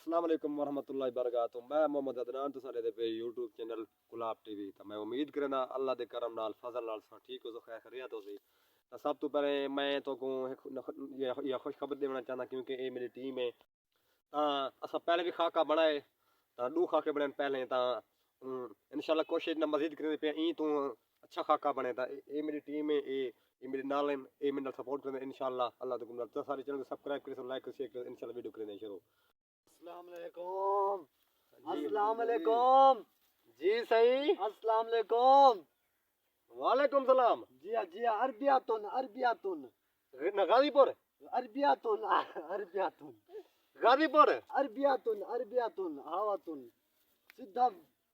अस्सलाम वालेकुम वरहमतुल्लाहि वबरकातुहू। मैं मोहम्मद अदनान तो सारे पे यूट्यूब चैनल गुलाब टीवी तो मैं उम्मीद करना अल्लाह दे करम नाल फजल नाल सा ठीक हो खैर खैरियत हो सी। तो सब तो पहले मैं तो को या खुश खबर देना चाहना क्योंकि ये मेरी टीम है। असा पहले भी खाका बनाए तो दो खाके बने पहले तो इंशाल्लाह कोशिश न मजीद करें पे ई तू अच्छा खाका बने तो ये मेरी टीम है। ये मेरे नाल ये मेरे सपोर्ट करें इंशाल्लाह अल्लाह दे गुनाह तो सारे चैनल को सब्सक्राइब करें लाइक करें शेयर करें इंशाल्लाह वीडियो करें शुरू। अस्सलाम वालेकुम। जी अस्सलाम वालेकुम। जी सही। अस्सलाम वालेकुम। वालेकुम सलाम। जी अरबियातुन अरबियातुन गाजीपुर अरबियातुन अरबियातुन गाजीपुर अरबियातुन अरबियातुन हावातुन सीधा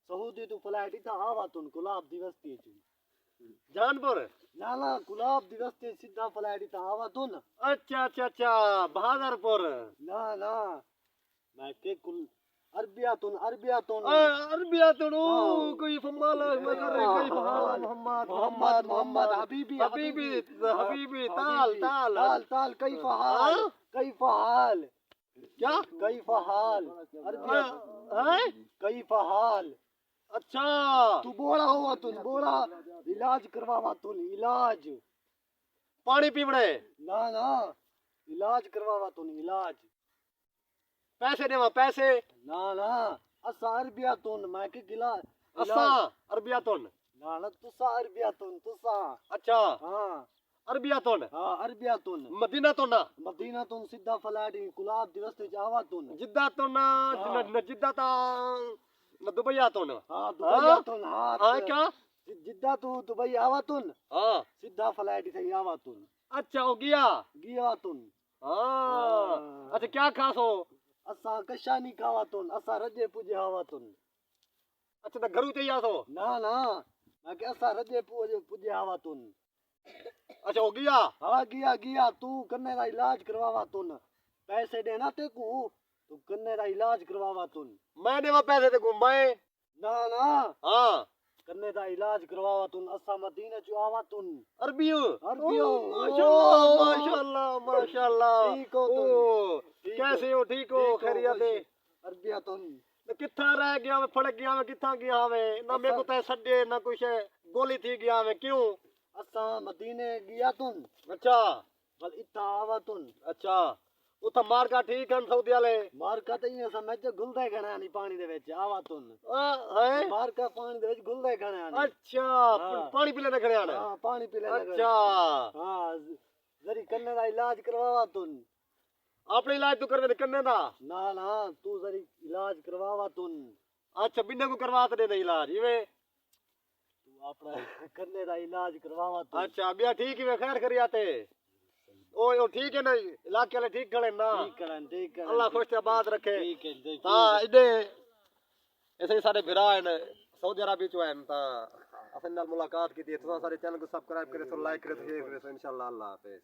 सऊदी तो फ्लाइट था हावातुन गुलाब दिवस थी जानपुर नाला गुलाब दिवस थी सीधा फ्लाइट था हावातुन। अच्छा अच्छा अच्छा बहादुरपुर ना ना मैं के कुल अरबियातुन अरबियातुन अरबियातुन कोई फमाल कोई फहाल मोहम्मद मोहम्मद मोहम्मद हबीबी हबीबी हबीबी ताल ताल ताल ताल कई फहाल कई फहाल क्या कई फहाल है कई फहाल। अच्छा तू बोला हुआ तू बोला इलाज करवावा तू इलाज पानी पीवड़े ना ना इलाज करवावा तू इलाज पैसे देवा पैसे ना ना असा अरबिया तू मैं के गिला असा अरबियातुन ना ना तुसा अरबिया तुसा अच्छा हाँ अरबिया तुन हाँ अरबिया तुन मदीना तुन मदीना तुन सीधा फलाडी गुलाब दिवस ते जावा तुन जिद्दा तुन न जिद्दा ता न दुबई तुन हाँ दुबई तुन हाँ क्या जिद्दा तू दुबई आवा तुन हाँ सीधा फलाडी थे आवा तुन अच्छा हो गया गिया तुन हाँ अच्छा क्या खासो असा कशा नहीं खावा तुन असा रजे पूजे आवा तुन। अच्छा तो घरू चाहिए तो ना ना मैं के असा रजे पूजे आवा तुन। अच्छा हो गया हाँ गिया गिया तू कन्ने दा इलाज करवावा तुन पैसे देना ते को तू कन्ने दा इलाज करवावा तुन। मैं देवा पैसे ते मैं ना ना हाँ कन्ने दा इलाज करवावा तुन असा मदीने चो आवा तुन अरबियो अरबियो माशाल्लाह माशाल्लाह माशाल्लाह ठीक हो तुम कैसे हो ठीक हो खैरियत है अरबिया तुन किथा रह गया मैं फड़ गया मैं किथा गया मैं ना मेरे को ते सड्डे ना कुछ गोली थी गया मैं क्यों असा मदीने गया तुन अच्छा बल इत्ता आवा तुन अच्छा उथा मार्का ठीक है सऊदी वाले मार्का ते इयां समझ घुलदे घणा नहीं पानी दे विच आवा तुन है मार्का पानी दे विच घुलदे घणा नहीं। अच्छा पानी पी लेने खड़े आने हां पानी पी लेने अच्छा हां जरी कन्ने दा इलाज करवावा तुन अपने इलाज तू करवे कन्ने दा ना ना तू जरी इलाज करवावा तुन। अच्छा बिन्ने को करवा दे दे इलाज इवे तू अपना कन्ने दा इलाज करवावा तुन। अच्छा बिया ठीक है खैर करी आते ओ ठीक है ना इलाके वाले ठीक खड़े ना ठीक है अल्लाह खुश आबाद रखे ठीक है हां इदे ऐसे सारे भिरा हैं सऊदी अरब चो हैं ता अपन नाल मुलाकात की थी तो सारे चैनल को सब्सक्राइब करे तो लाइक करे तो शेयर करे तो इंशाल्लाह अल्लाह हाफिज।